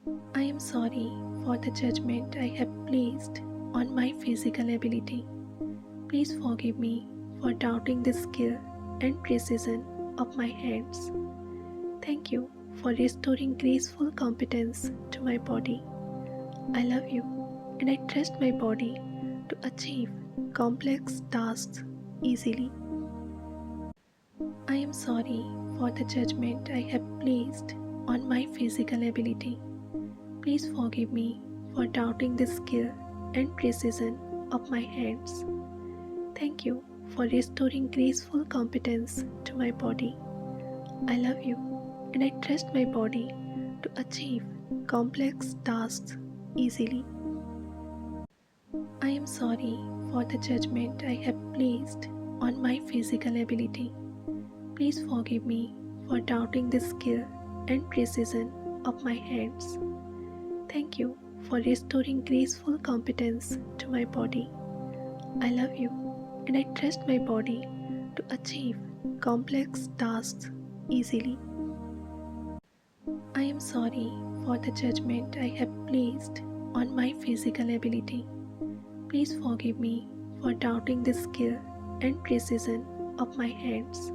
I am sorry for the judgment I have placed on my physical ability. Please forgive me for doubting the skill and precision of my hands. Thank you for restoring graceful competence to my body. I love you and I trust my body to achieve complex tasks easily. I am sorry for the judgment I have placed on my physical ability. Please forgive me for doubting the skill and precision of my hands. Thank you for restoring graceful competence to my body. I love you and I trust my body to achieve complex tasks easily. I am sorry for the judgment I have placed on my physical ability. Please forgive me for doubting the skill and precision of my hands. Thank you for restoring graceful competence to my body. I love you and I trust my body to achieve complex tasks easily. I am sorry for the judgment I have placed on my physical ability. Please forgive me for doubting the skill and precision of my hands.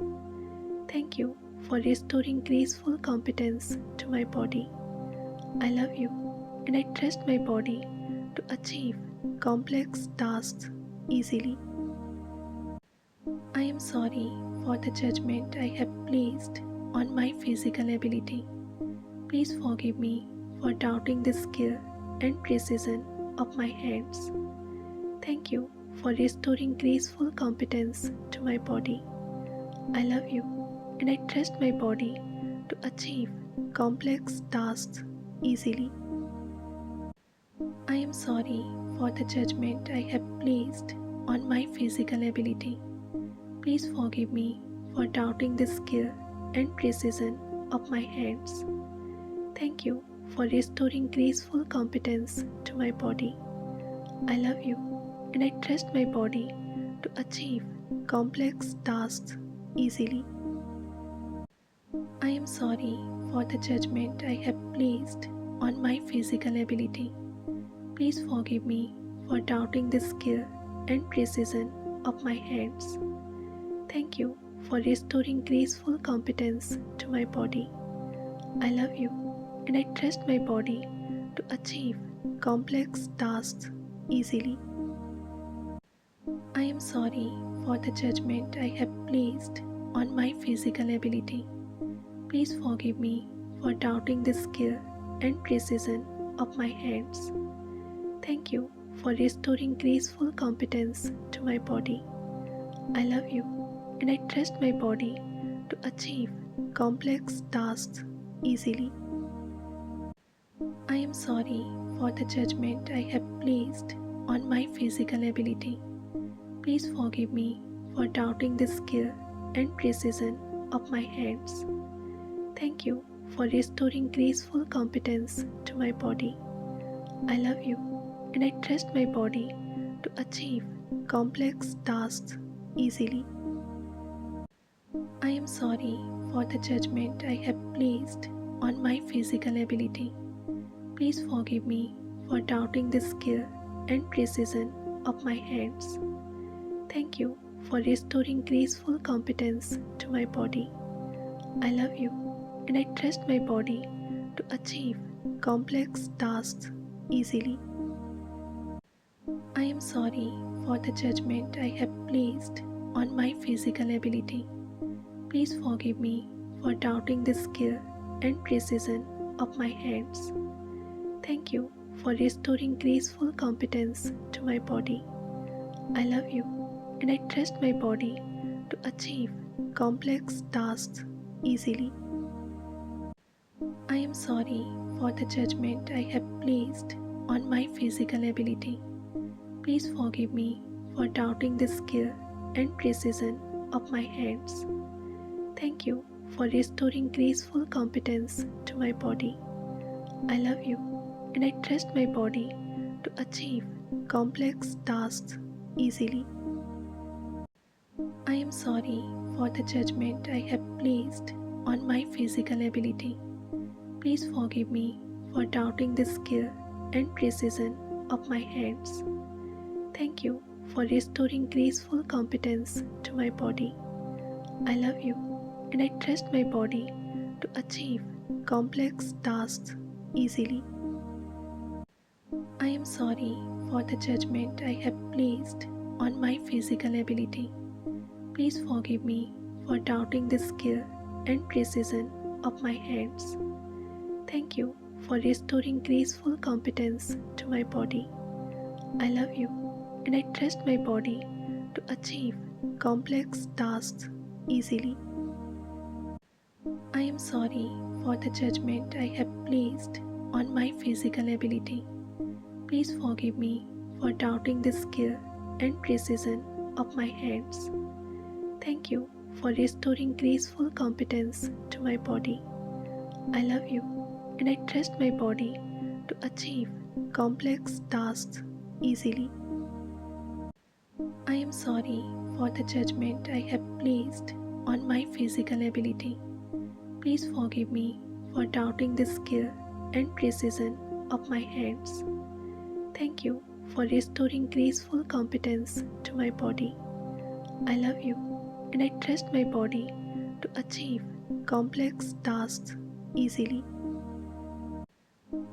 Thank you for restoring graceful competence to my body. I love you and I trust my body to achieve complex tasks easily. I am sorry for the judgment I have placed on my physical ability. Please forgive me for doubting the skill and precision of my hands. Thank you for restoring graceful competence to my body. I love you and I trust my body to achieve complex tasks easily. I am sorry for the judgment I have placed on my physical ability. Please forgive me for doubting the skill and precision of my hands. Thank you for restoring graceful competence to my body. I love you and I trust my body to achieve complex tasks easily. I am sorry for the judgment I have placed on my physical ability. Please forgive me for doubting the skill and precision of my hands. Thank you for restoring graceful competence to my body. I love you and I trust my body to achieve complex tasks easily. I am sorry for the judgment I have placed on my physical ability. Please forgive me for doubting the skill and precision of my hands. Thank you for restoring graceful competence to my body. I love you and I trust my body to achieve complex tasks easily. I am sorry for the judgment I have placed on my physical ability. Please forgive me for doubting the skill and precision of my hands. Thank you for restoring graceful competence to my body. I love you and I trust my body to achieve complex tasks easily. I am sorry for the judgment I have placed on my physical ability. Please forgive me for doubting the skill and precision of my hands. Thank you for restoring graceful competence to my body. I love you and I trust my body to achieve complex tasks easily. I am sorry for the judgment I have placed on my physical ability. Please forgive me for doubting the skill and precision of my hands. Thank you for restoring graceful competence to my body. I love you and I trust my body to achieve complex tasks easily. I am sorry for the judgment I have placed on my physical ability. Please forgive me for doubting the skill and precision of my hands. Thank you for restoring graceful competence to my body. I love you and I trust my body to achieve complex tasks easily. I am sorry for the judgment I have placed on my physical ability. Please forgive me for doubting the skill and precision of my hands. Thank you for restoring graceful competence to my body. I love you and I trust my body to achieve complex tasks easily. I am sorry for the judgment I have placed on my physical ability. Please forgive me for doubting the skill and precision of my hands. Thank you for restoring graceful competence to my body. I love you and I trust my body to achieve complex tasks easily. I am sorry for the judgment I have placed on my physical ability. Please forgive me for doubting the skill and precision of my hands. Thank you for restoring graceful competence to my body. I love you and I trust my body to achieve complex tasks easily. I am sorry for the judgment I have placed on my physical ability. Please forgive me for doubting the skill and precision of my hands. Thank you for restoring graceful competence to my body. I love you and I trust my body to achieve complex tasks easily.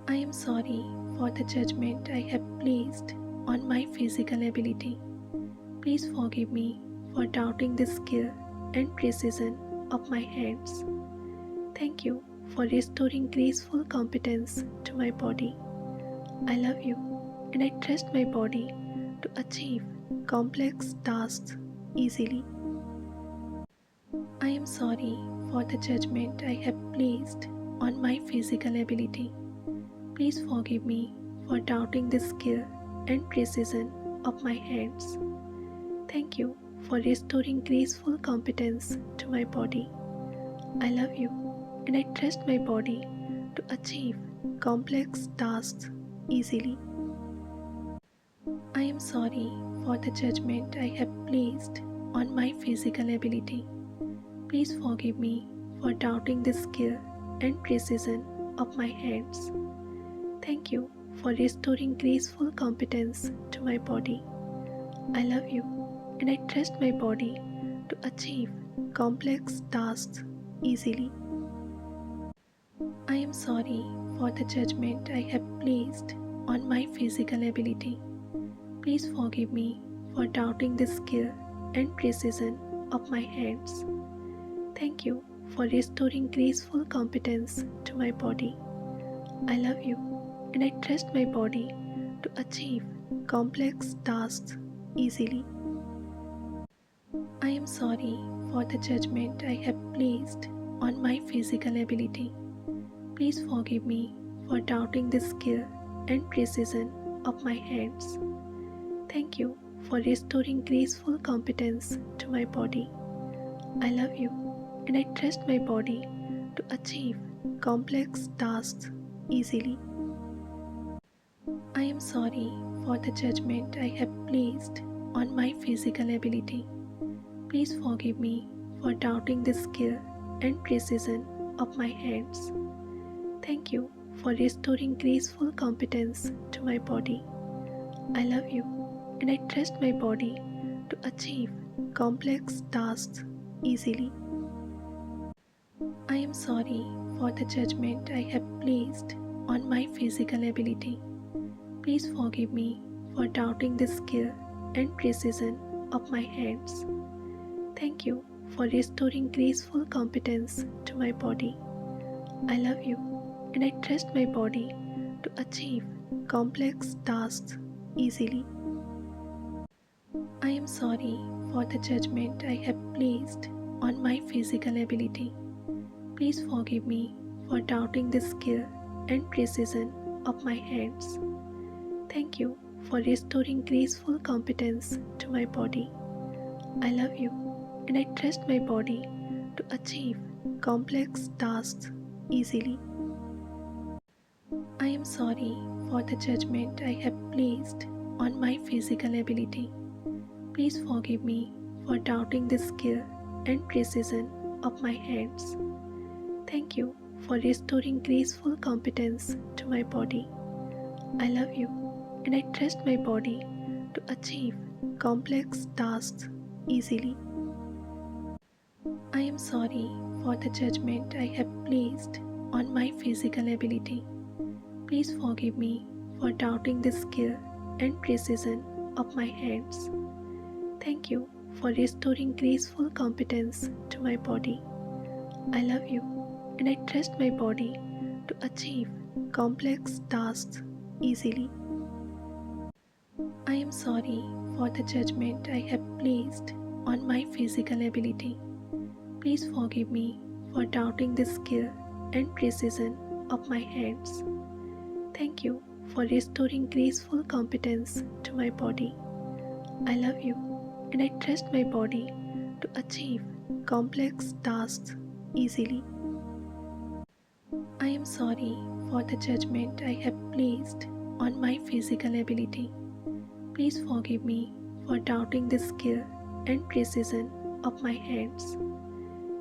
I am sorry for the judgment I have placed on my physical ability. Please forgive me for doubting the skill and precision of my hands. Thank you for restoring graceful competence to my body. I love you and I trust my body to achieve complex tasks easily. I am sorry for the judgment I have placed on my physical ability. Please forgive me for doubting the skill and precision of my hands. Thank you for restoring graceful competence to my body. I love you and I trust my body to achieve complex tasks easily. I am sorry for the judgment I have placed on my physical ability. Please forgive me for doubting the skill and precision of my hands. Thank you for restoring graceful competence to my body. I love you and I trust my body to achieve complex tasks easily. I am sorry for the judgment I have placed on my physical ability. Please forgive me for doubting the skill and precision of my hands. Thank you for restoring graceful competence to my body. I love you and I trust my body to achieve complex tasks easily. I am sorry for the judgment I have placed on my physical ability. Please forgive me for doubting the skill and precision of my hands. Thank you for restoring graceful competence to my body. I love you and I trust my body to achieve complex tasks easily. I am sorry for the judgment I have placed on my physical ability. Please forgive me for doubting the skill and precision of my hands. Thank you for restoring graceful competence to my body. I love you and I trust my body to achieve complex tasks easily. I am sorry for the judgment I have placed on my physical ability. Please forgive me for doubting the skill and precision of my hands. Thank you for restoring graceful competence to my body. I love you and I trust my body to achieve complex tasks easily. I am sorry for the judgment I have placed on my physical ability. Please forgive me for doubting the skill and precision of my hands. Thank you for restoring graceful competence to my body. I love you and I trust my body to achieve complex tasks easily. I am sorry for the judgment I have placed on my physical ability. Please forgive me for doubting the skill and precision of my hands. Thank you for restoring graceful competence to my body. I love you and I trust my body to achieve complex tasks easily. I am sorry for the judgment I have placed on my physical ability. Please forgive me for doubting the skill and precision of my hands. Thank you for restoring graceful competence to my body. I love you and I trust my body to achieve complex tasks easily. I am sorry for the judgment I have placed on my physical ability. Please forgive me for doubting the skill and precision of my hands. Thank you for restoring graceful competence to my body. I love you and I trust my body to achieve complex tasks easily. I am sorry for the judgment I have placed on my physical ability. Please forgive me for doubting the skill and precision of my hands.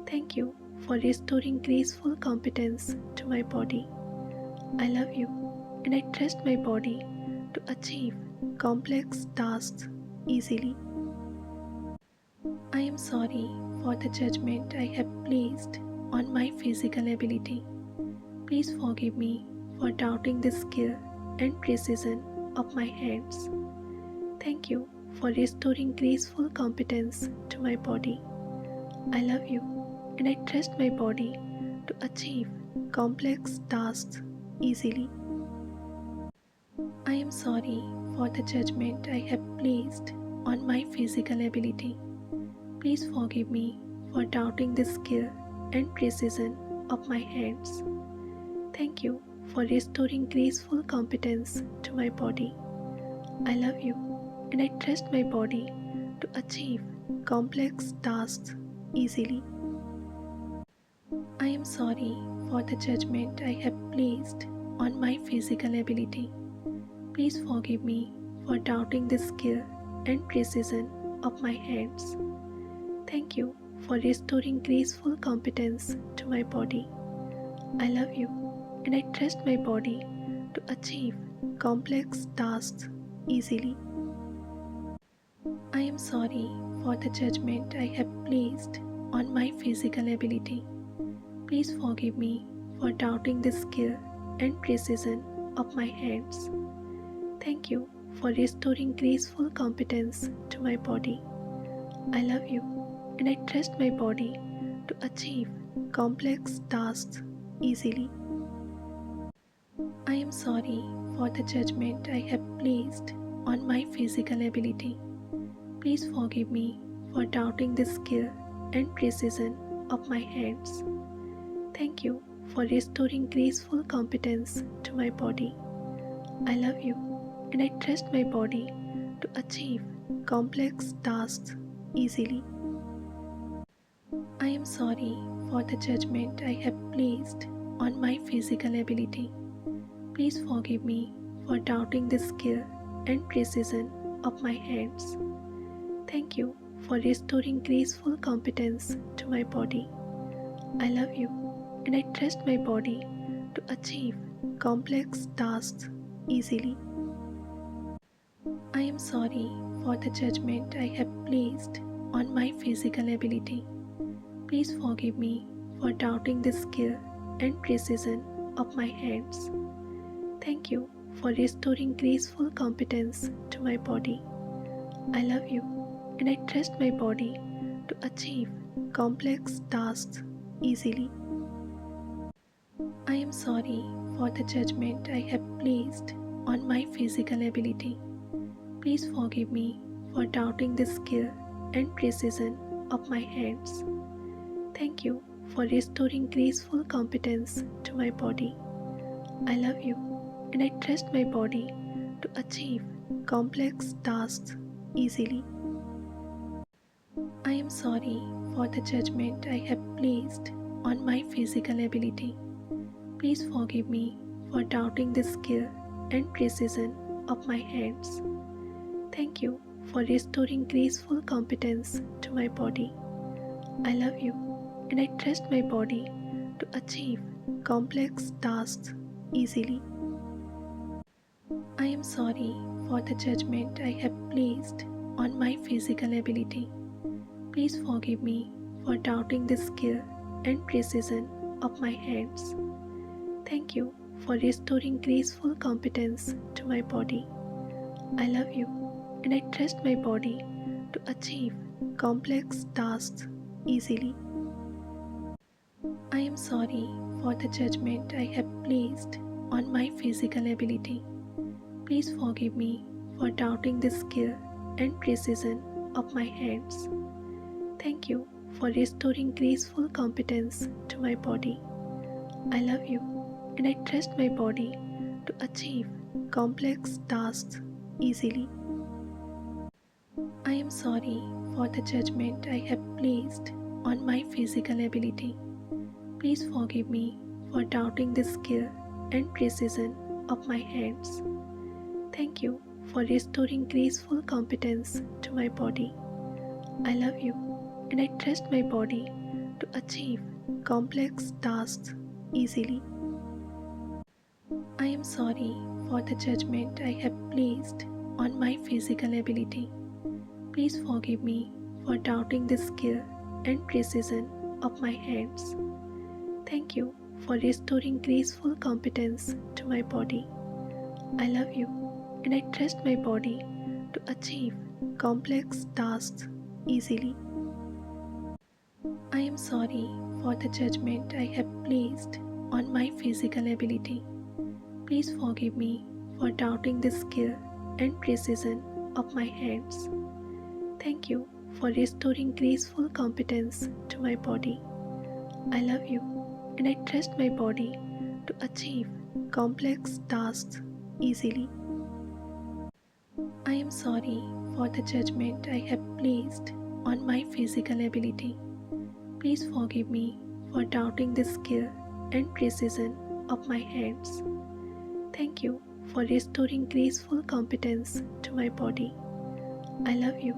Thank you for restoring graceful competence to my body. I love you and I trust my body to achieve complex tasks easily. I am sorry for the judgment I have placed on my physical ability. Please forgive me for doubting the skill and precision of my hands. Thank you for restoring graceful competence to my body. I love you and I trust my body to achieve complex tasks easily. I am sorry for the judgment I have placed on my physical ability. Please forgive me for doubting the skill and precision of my hands. Thank you for restoring graceful competence to my body. I love you and I trust my body to achieve complex tasks easily. I am sorry for the judgment I have placed on my physical ability. Please forgive me for doubting the skill and precision of my hands. Thank you for restoring graceful competence to my body. I love you and I trust my body to achieve complex tasks easily. I am sorry for the judgment I have placed on my physical ability. Please forgive me for doubting the skill and precision of my hands. Thank you for restoring graceful competence to my body. I love you and I trust my body to achieve complex tasks easily. I am sorry for the judgment I have placed on my physical ability. Please forgive me for doubting the skill and precision of my hands. Thank you for restoring graceful competence to my body. I love you and I trust my body to achieve complex tasks easily. I am sorry for the judgment I have placed on my physical ability. Please forgive me for doubting the skill and precision of my hands. Thank you for restoring graceful competence to my body. I love you and I trust my body to achieve complex tasks easily. I am sorry for the judgment I have placed on my physical ability. Please forgive me for doubting the skill and precision of my hands. Thank you for restoring graceful competence to my body. I love you and I trust my body to achieve complex tasks easily. I am sorry for the judgment I have placed on my physical ability. Please forgive me for doubting the skill and precision of my hands. Thank you for restoring graceful competence to my body. I love you and I trust my body to achieve complex tasks easily. I am sorry for the judgment I have placed on my physical ability. Please forgive me for doubting the skill and precision of my hands. Thank you for restoring graceful competence to my body. I love you and I trust my body to achieve complex tasks easily. I am sorry for the judgment I have placed on my physical ability. Please forgive me for doubting the skill and precision of my hands. Thank you for restoring graceful competence to my body. I love you and I trust my body to achieve complex tasks easily. I am sorry for the judgment I have placed on my physical ability. Please forgive me for doubting the skill and precision of my hands. Thank you for restoring graceful competence to my body. I love you and I trust my body to achieve complex tasks easily. I am sorry for the judgment I have placed on my physical ability. Please forgive me for doubting the skill and precision of my hands. Thank you for restoring graceful competence to my body. I love you and I trust my body to achieve complex tasks easily. I am sorry for the judgment I have placed on my physical ability. Please forgive me for doubting the skill and precision of my hands. Thank you for restoring graceful competence to my body. I love you and I trust my body to achieve complex tasks easily. I am sorry for the judgment I have placed on my physical ability. Please forgive me for doubting the skill and precision of my hands. Thank you for restoring graceful competence to my body. I love you and I trust my body to achieve complex tasks easily. I am sorry for the judgment I have placed on my physical ability. Please forgive me for doubting the skill and precision of my hands. Thank you for restoring graceful competence to my body. I love you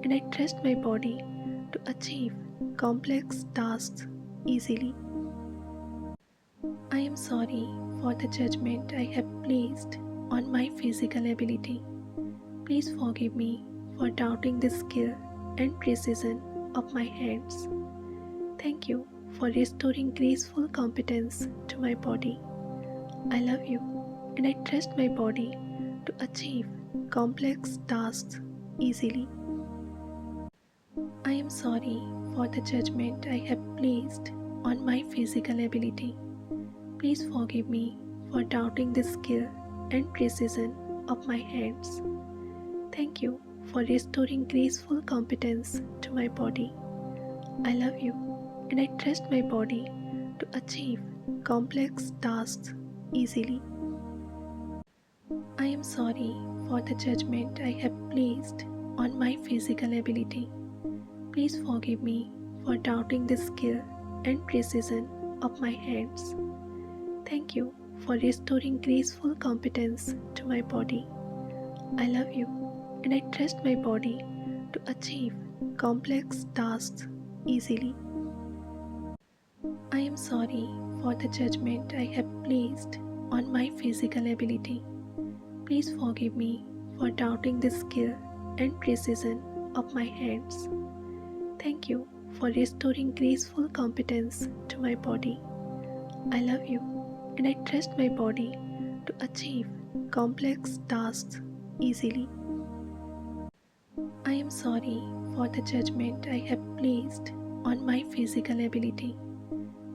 and I trust my body to achieve complex tasks easily. I am sorry for the judgment I have placed on my physical ability. Please forgive me for doubting the skill and precision of my hands. Thank you for restoring graceful competence to my body. I love you and I trust my body to achieve complex tasks easily. I am sorry for the judgment I have placed on my physical ability. Please forgive me for doubting the skill and precision of my hands. Thank you for restoring graceful competence to my body. I love you and I trust my body to achieve complex tasks easily. I am sorry for the judgment I have placed on my physical ability. Please forgive me for doubting the skill and precision of my hands. Thank you for restoring graceful competence to my body. I love you and I trust my body to achieve complex tasks easily. I am sorry for the judgment I have placed on my physical ability. Please forgive me for doubting the skill and precision of my hands. Thank you for restoring graceful competence to my body. I love you and I trust my body to achieve complex tasks easily. I am sorry for the judgment I have placed on my physical ability.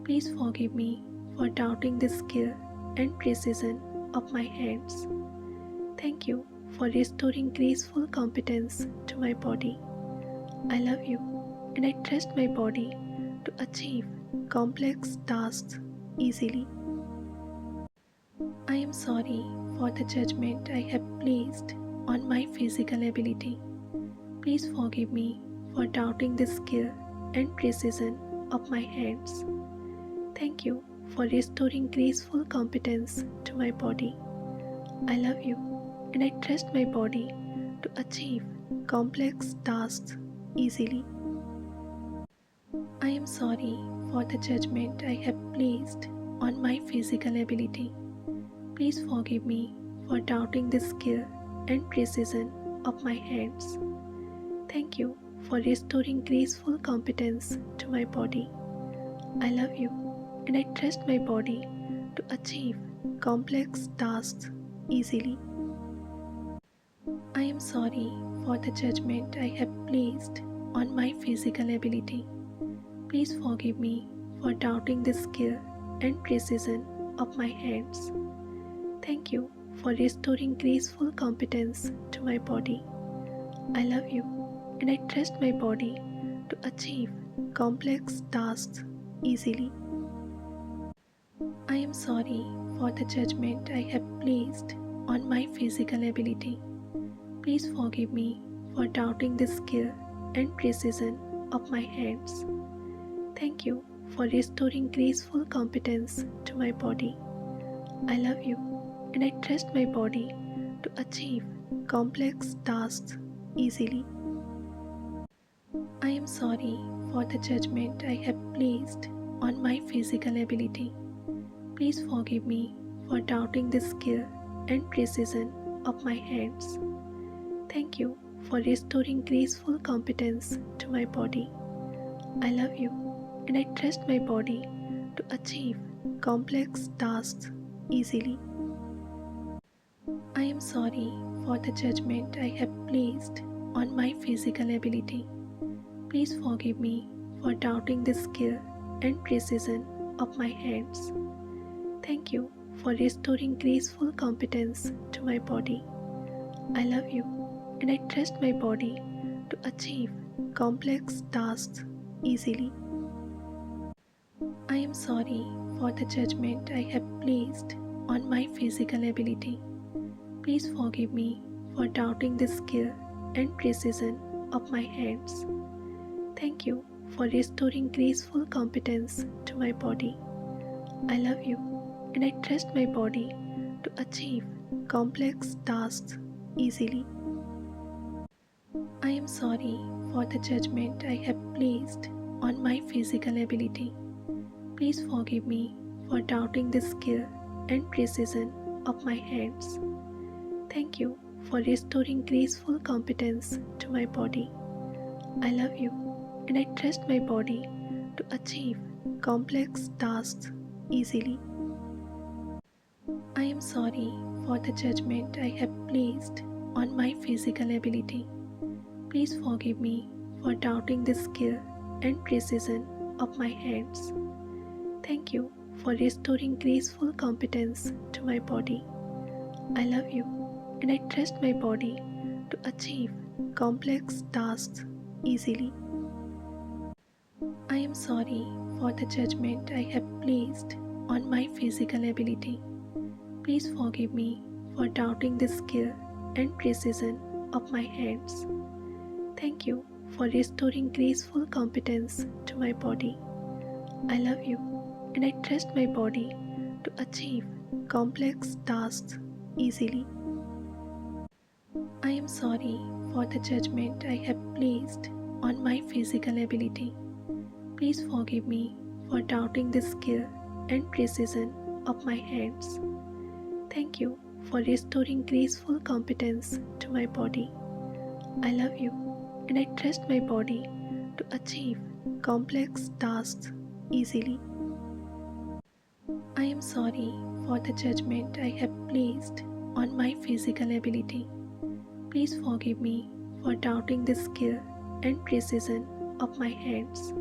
Please forgive me for doubting the skill and precision of my hands. Thank you for restoring graceful competence to my body. I love you and I trust my body to achieve complex tasks easily. I am sorry for the judgment I have placed on my physical ability. Please forgive me for doubting the skill and precision of my hands. Thank you for restoring graceful competence to my body. I love you and I trust my body to achieve complex tasks easily. I am sorry for the judgment I have placed on my physical ability. Please forgive me for doubting the skill and precision of my hands. Thank you for restoring graceful competence to my body. I love you and I trust my body to achieve complex tasks easily. I am sorry for the judgment I have placed on my physical ability. Please forgive me for doubting the skill and precision of my hands. Thank you for restoring graceful competence to my body. I love you and I trust my body to achieve complex tasks easily. I am sorry for the judgment I have placed on my physical ability. Please forgive me for doubting the skill and precision of my hands. Thank you for restoring graceful competence to my body. I love you and I trust my body to achieve complex tasks easily. I am sorry for the judgment I have placed on my physical ability. Please forgive me for doubting the skill and precision of my hands. Thank you for restoring graceful competence to my body. I love you and I trust my body to achieve complex tasks easily. I am sorry for the judgment I have placed on my physical ability. Please forgive me for doubting the skill and precision of my hands. Thank you for restoring graceful competence to my body. I love you and I trust my body to achieve complex tasks easily. I am sorry for the judgment I have placed on my physical ability. Please forgive me for doubting the skill and precision of my hands. Thank you for restoring graceful competence to my body. I love you and I trust my body to achieve complex tasks easily. I am sorry for the judgment I have placed on my physical ability. Please forgive me for doubting the skill and precision of my hands. Thank you for restoring graceful competence to my body. I love you and I trust my body to achieve complex tasks easily. I am sorry for the judgment I have placed on my physical ability. Please forgive me for doubting the skill and precision of my hands. Thank you for restoring graceful competence to my body. I love you and I trust my body to achieve complex tasks easily. I am sorry for the judgment I have placed on my physical ability. Please forgive me for doubting the skill and precision of my hands. Thank you for restoring graceful competence to my body. I love you and I trust my body to achieve complex tasks easily. I am sorry for the judgment I have placed on my physical ability. Please forgive me for doubting the skill and precision of my hands. Thank you for restoring graceful competence to my body. I love you and I trust my body to achieve complex tasks easily. I am sorry for the judgment I have placed on my physical ability. Please forgive me for doubting the skill and precision of my hands.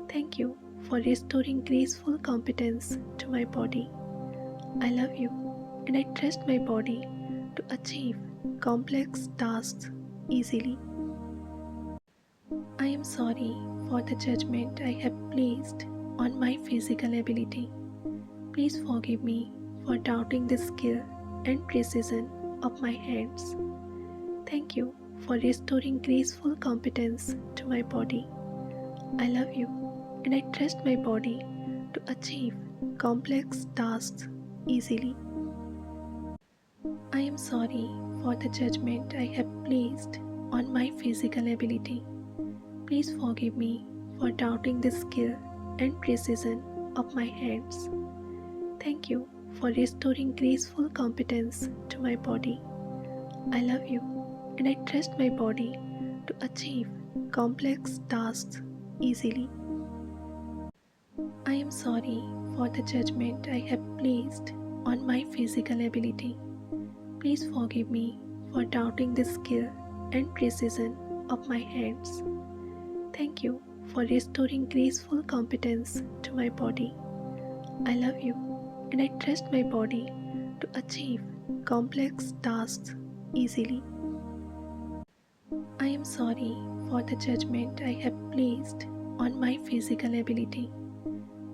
Thank you for restoring graceful competence to my body. I love you and I trust my body to achieve complex tasks easily. I am sorry for the judgment I have placed on my physical ability. Please forgive me for doubting the skill and precision of my hands. Thank you for restoring graceful competence to my body. I love you and I trust my body to achieve complex tasks easily. I am sorry for the judgment I have placed on my physical ability. Please forgive me for doubting the skill and precision of my hands. Thank you for restoring graceful competence to my body. I love you and I trust my body to achieve complex tasks easily. I am sorry for the judgment I have placed on my physical ability. Please forgive me for doubting the skill and precision of my hands. Thank you for restoring graceful competence to my body. I love you and I trust my body to achieve complex tasks easily. I am sorry for the judgment I have placed on my physical ability.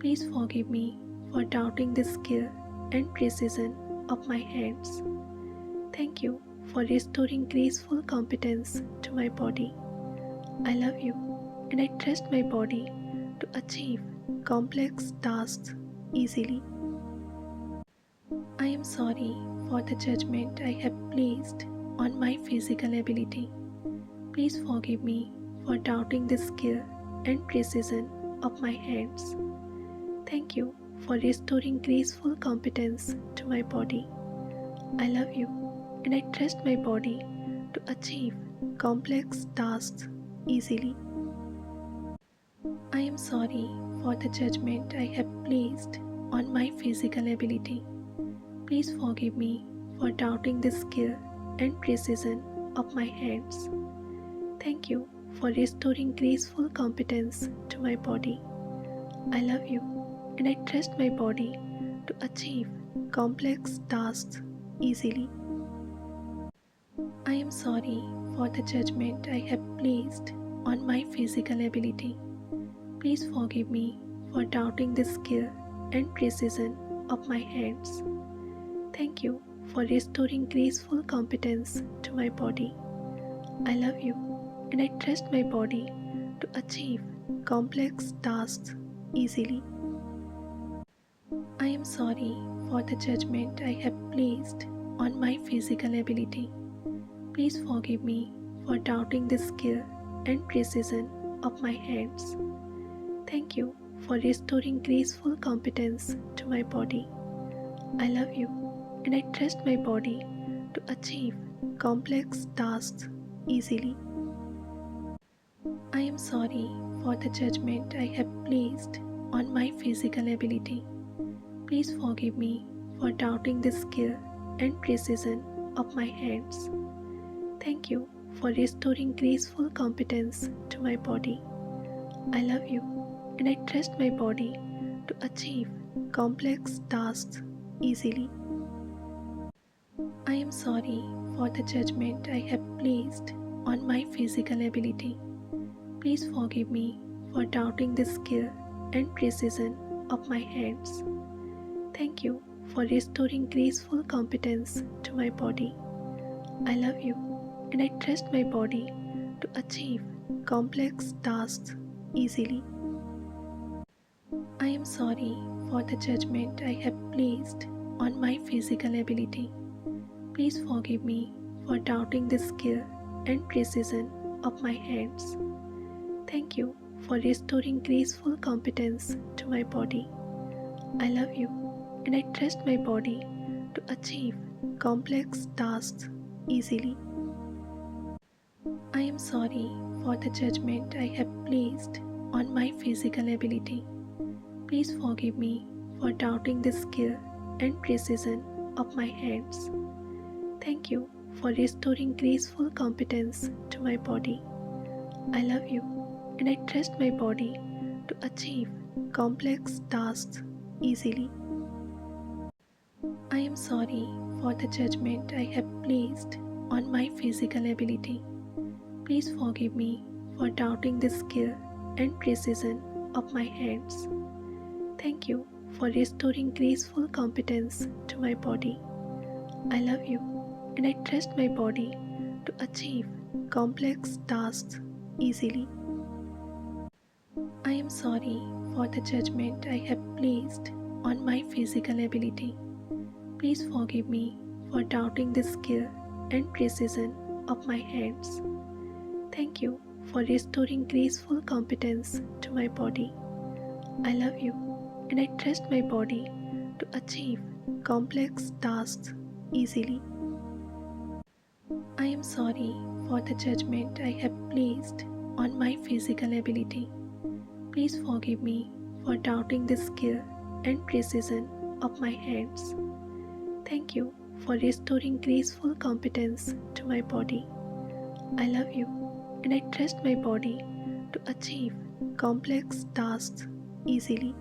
Please forgive me for doubting the skill and precision of my hands. Thank you for restoring graceful competence to my body. I love you and I trust my body to achieve complex tasks easily. I am sorry for the judgment I have placed on my physical ability. Please forgive me for doubting the skill and precision of my hands. Thank you for restoring graceful competence to my body. I love you and I trust my body to achieve complex tasks easily. I am sorry for the judgment I have placed on my physical ability. Please forgive me for doubting the skill and precision of my hands. Thank you for restoring graceful competence to my body. I love you and I trust my body to achieve complex tasks easily. I am sorry for the judgment I have placed on my physical ability. Please forgive me for doubting the skill and precision of my hands. Thank you for restoring graceful competence to my body. I love you and I trust my body to achieve complex tasks easily. I am sorry for the judgment I have placed on my physical ability. Please forgive me for doubting the skill and precision of my hands. Thank you for restoring graceful competence to my body. I love you and I trust my body to achieve complex tasks easily. I am sorry for the judgment I have placed on my physical ability. Please forgive me for doubting the skill and precision of my hands. Thank you for restoring graceful competence to my body. I love you and I trust my body to achieve complex tasks easily. I am sorry for the judgment I have placed on my physical ability. Please forgive me for doubting the skill and precision of my hands. Thank you for restoring graceful competence to my body. I love you and I trust my body to achieve complex tasks easily. I am sorry for the judgment I have placed on my physical ability. Please forgive me for doubting the skill and precision of my hands. Thank you for restoring graceful competence to my body. I love you and I trust my body to achieve complex tasks easily. I am sorry for the judgment I have placed on my physical ability. Please forgive me for doubting the skill and precision of my hands. Thank you for restoring graceful competence to my body. I love you and I trust my body to achieve complex tasks easily. I am sorry for the judgment I have placed on my physical ability. Please forgive me for doubting the skill and precision of my hands. Thank you for restoring graceful competence to my body. I love you and I trust my body to achieve complex tasks easily. I am sorry for the judgment I have placed on my physical ability. Please forgive me for doubting the skill and precision of my hands. Thank you for restoring graceful competence to my body. I love you and I trust my body to achieve complex tasks easily. I am sorry for the judgment I have placed on my physical ability. Please forgive me for doubting the skill and precision of my hands. Thank you for restoring graceful competence to my body. I love you and I trust my body to achieve complex tasks easily.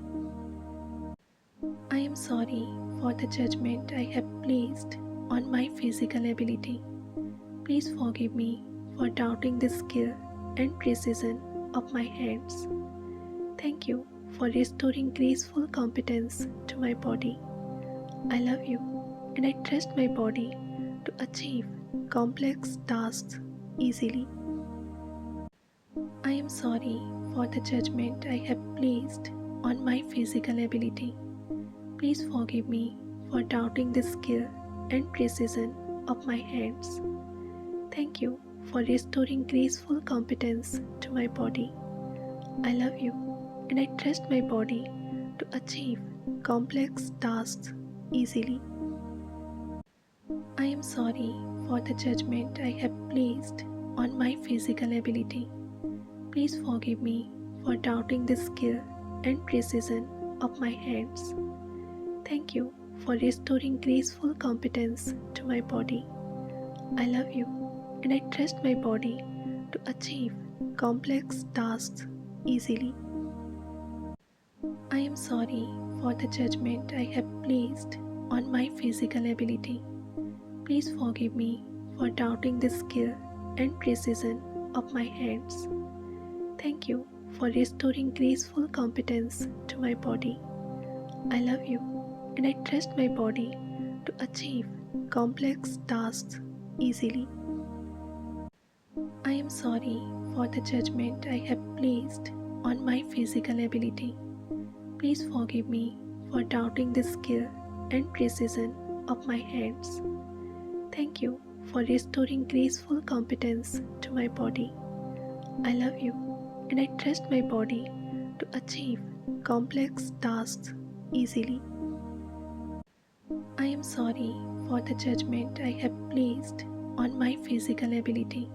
I am sorry for the judgment I have placed on my physical ability. Please forgive me for doubting the skill and precision of my hands. Thank you for restoring graceful competence to my body. I love you and I trust my body to achieve complex tasks easily. I am sorry for the judgment I have placed on my physical ability. Please forgive me for doubting the skill and precision of my hands. Thank you for restoring graceful competence to my body. I love you and I trust my body to achieve complex tasks easily. I am sorry for the judgment I have placed on my physical ability. Please forgive me for doubting the skill and precision of my hands. Thank you for restoring graceful competence to my body. I love you and I trust my body to achieve complex tasks easily. I am sorry for the judgment I have placed on my physical ability. Please forgive me for doubting the skill and precision of my hands. Thank you for restoring graceful competence to my body. I love you and I trust my body to achieve complex tasks easily. I am sorry for the judgment I have placed on my physical ability. Please forgive me for doubting the skill and precision of my hands. Thank you for restoring graceful competence to my body. I love you and I trust my body to achieve complex tasks easily. I am sorry for the judgment I have placed on my physical ability.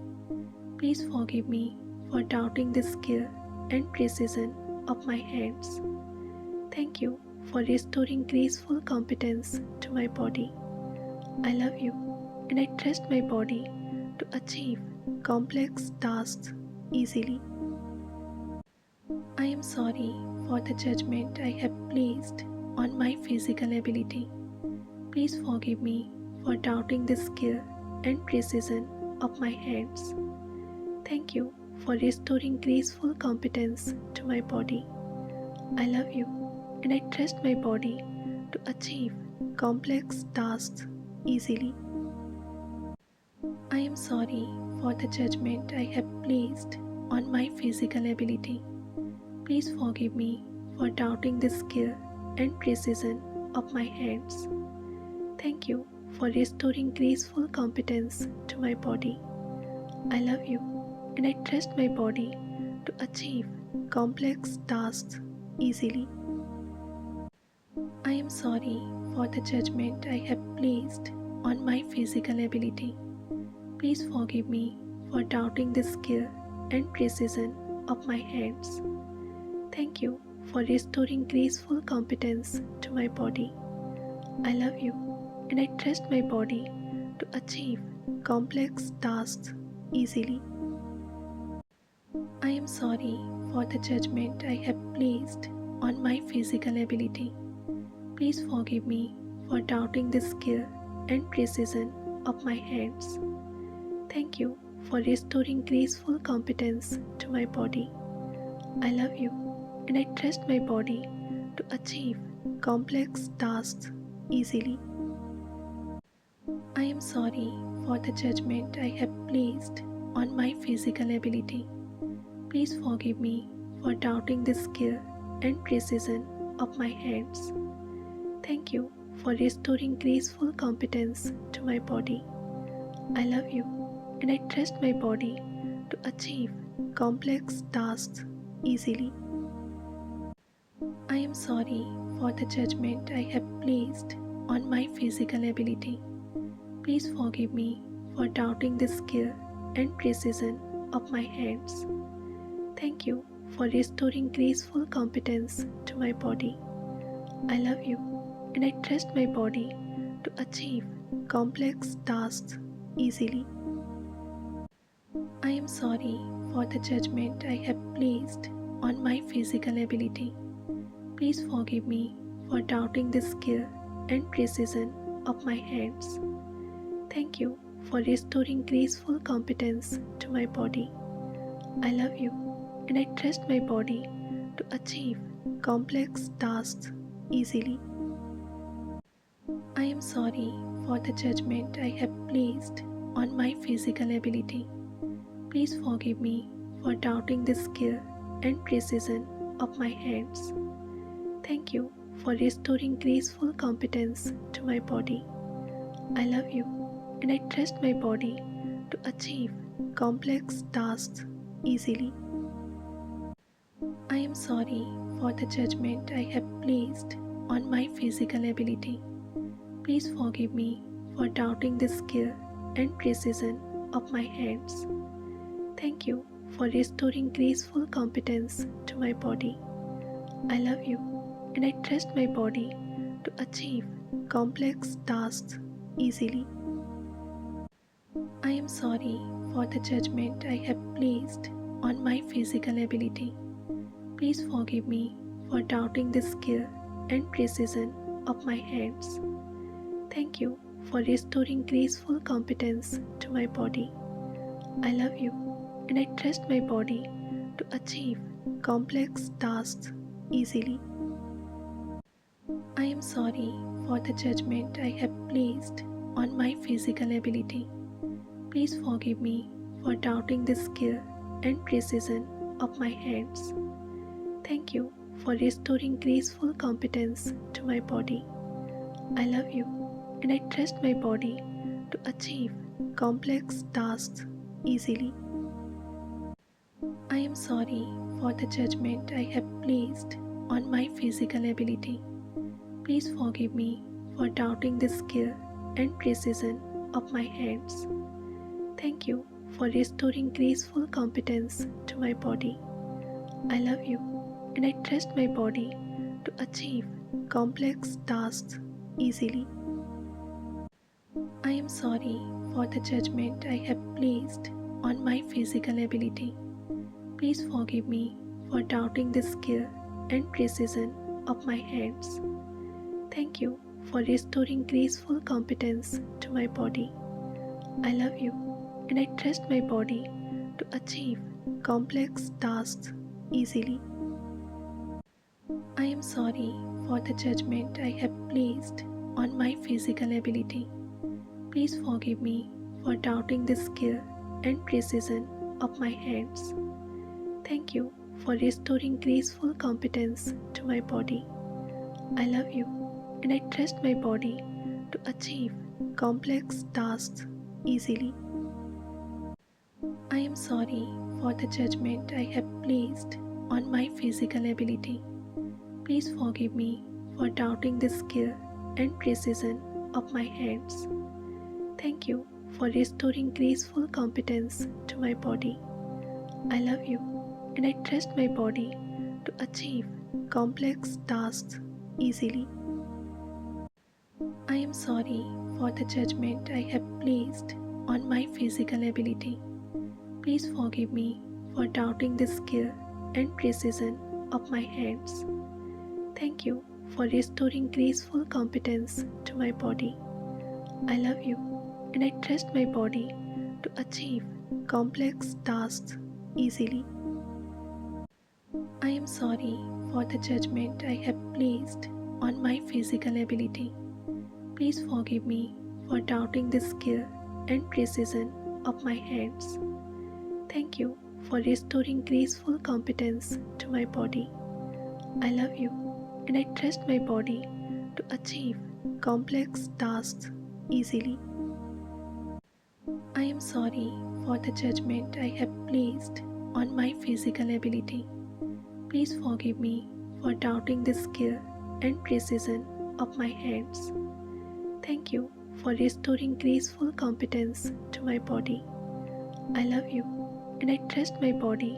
Please forgive me for doubting the skill and precision of my hands. Thank you for restoring graceful competence to my body. I love you and I trust my body to achieve complex tasks easily. I am sorry for the judgment I have placed on my physical ability. Please forgive me for doubting the skill and precision of my hands. Thank you for restoring graceful competence to my body. I love you and I trust my body to achieve complex tasks easily. I am sorry for the judgment I have placed on my physical ability. Please forgive me for doubting the skill and precision of my hands. Thank you for restoring graceful competence to my body. I love you and I trust my body to achieve complex tasks easily. I am sorry for the judgment I have placed on my physical ability. Please forgive me for doubting the skill and precision of my hands. Thank you for restoring graceful competence to my body. I love you and I trust my body to achieve complex tasks easily. I am sorry for the judgment I have placed on my physical ability. Please forgive me for doubting the skill and precision of my hands. Thank you for restoring graceful competence to my body. I love you and I trust my body to achieve complex tasks easily. I am sorry for the judgment I have placed on my physical ability. Please forgive me for doubting the skill and precision of my hands. Thank you for restoring graceful competence to my body. I love you and I trust my body to achieve complex tasks easily. I am sorry for the judgment I have placed on my physical ability. Please forgive me for doubting the skill and precision of my hands. Thank you for restoring graceful competence to my body. I love you and I trust my body to achieve complex tasks easily. I am sorry for the judgment I have placed on my physical ability. Please forgive me for doubting the skill and precision of my hands. Thank you for restoring graceful competence to my body. I love you and I trust my body to achieve complex tasks easily. I am sorry for the judgment I have placed on my physical ability. Please forgive me for doubting the skill and precision of my hands. Thank you for restoring graceful competence to my body. I love you and I trust my body to achieve complex tasks easily. I am sorry for the judgment I have placed on my physical ability. Please forgive me for doubting the skill and precision of my hands. Thank you for restoring graceful competence to my body. I love you and I trust my body to achieve complex tasks easily. I am sorry for the judgment I have placed on my physical ability. Please forgive me for doubting the skill and precision of my hands. Thank you for restoring graceful competence to my body. I love you and I trust my body to achieve complex tasks easily. I am sorry for the judgment I have placed on my physical ability. Please forgive me for doubting the skill and precision of my hands. Thank you for restoring graceful competence to my body. I love you and I trust my body to achieve complex tasks easily. I am sorry for the judgment I have placed on my physical ability. Please forgive me for doubting the skill and precision of my hands. Thank you for restoring graceful competence to my body. I love you and I trust my body to achieve complex tasks easily. I am sorry for the judgment I have placed on my physical ability. Please forgive me for doubting the skill and precision of my hands. Thank you for restoring graceful competence to my body. I love you and I trust my body to achieve complex tasks easily. I am sorry for the judgment I have placed on my physical ability. Please forgive me for doubting the skill and precision of my hands. Thank you for restoring graceful competence to my body. I love you and I trust my body to achieve complex tasks easily. I am sorry for the judgment I have placed on my physical ability. Please forgive me for doubting the skill and precision of my hands. Thank you for restoring graceful competence to my body. I love you and I trust my body to achieve complex tasks easily. I am sorry for the judgment I have placed on my physical ability. Please forgive me for doubting the skill and precision of my hands. Thank you for restoring graceful competence to my body. I love you and I trust my body to achieve complex tasks easily. I am sorry for the judgment I have placed on my physical ability. Please forgive me for doubting the skill and precision of my hands. Thank you for restoring graceful competence to my body. I love you and I trust my body to achieve complex tasks easily. I am sorry for the judgment I have placed on my physical ability. Please forgive me for doubting the skill and precision of my hands. Thank you for restoring graceful competence to my body. I love you and I trust my body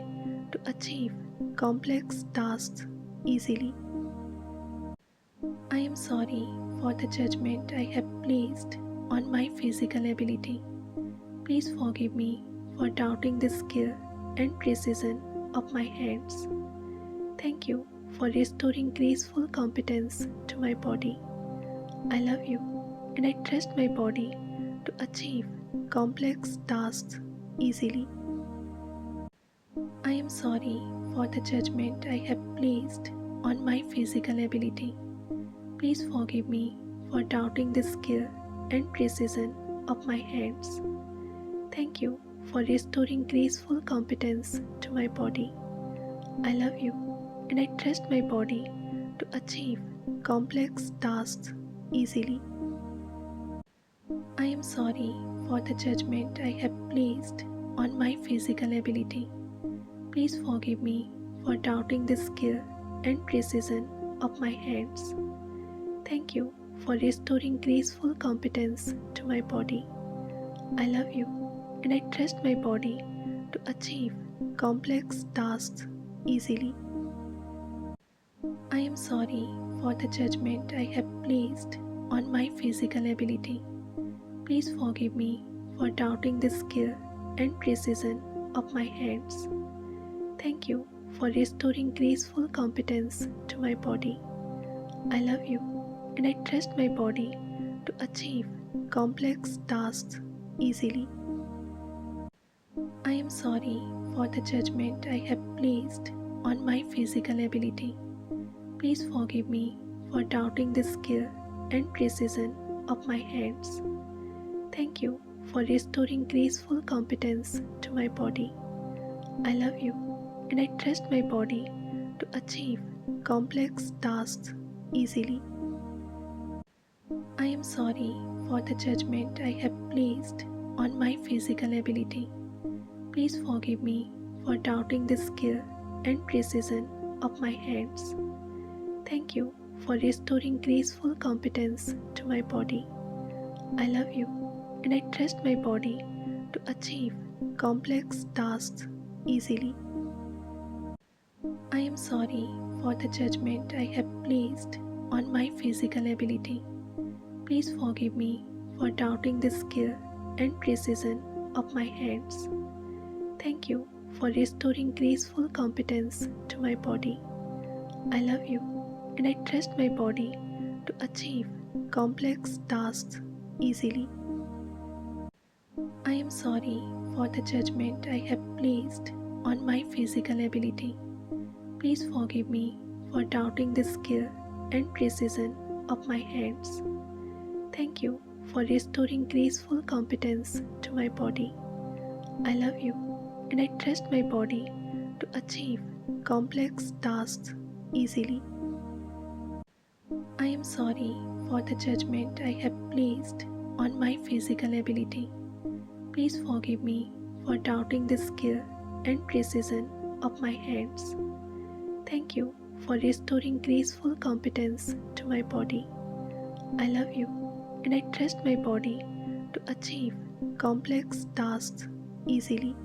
to achieve complex tasks easily. I am sorry for the judgment I have placed on my physical ability. Please forgive me for doubting the skill and precision of my hands. Thank you for restoring graceful competence to my body. I love you and I trust my body to achieve complex tasks easily. I am sorry for the judgment I have placed on my physical ability. Please forgive me for doubting the skill and precision of my hands. Thank you for restoring graceful competence to my body. I love you and I trust my body to achieve complex tasks easily. I am sorry for the judgment I have placed on my physical ability. Please forgive me for doubting the skill and precision of my hands. Thank you for restoring graceful competence to my body. I love you and I trust my body to achieve complex tasks easily. I am sorry for the judgment I have placed on my physical ability. Please forgive me for doubting the skill and precision of my hands. Thank you for restoring graceful competence to my body. I love you and I trust my body to achieve complex tasks easily. I am sorry for the judgment I have placed on my physical ability. Please forgive me for doubting the skill and precision of my hands. Thank you for restoring graceful competence to my body. I love you and I trust my body to achieve complex tasks easily. I am sorry for the judgment I have placed on my physical ability. Please forgive me for doubting the skill and precision of my hands. Thank you for restoring graceful competence to my body. I love you and I trust my body to achieve complex tasks easily. I am sorry for the judgment I have placed on my physical ability. Please forgive me for doubting the skill and precision of my hands. Thank you for restoring graceful competence to my body. I love you and I trust my body to achieve complex tasks easily. I am sorry for the judgment I have placed on my physical ability. Please forgive me for doubting the skill and precision of my hands. Thank you for restoring graceful competence to my body. I love you and I trust my body to achieve complex tasks easily. I am sorry for the judgment I have placed on my physical ability. Please forgive me for doubting the skill and precision of my hands. Thank you for restoring graceful competence to my body. I love you and I trust my body to achieve complex tasks easily.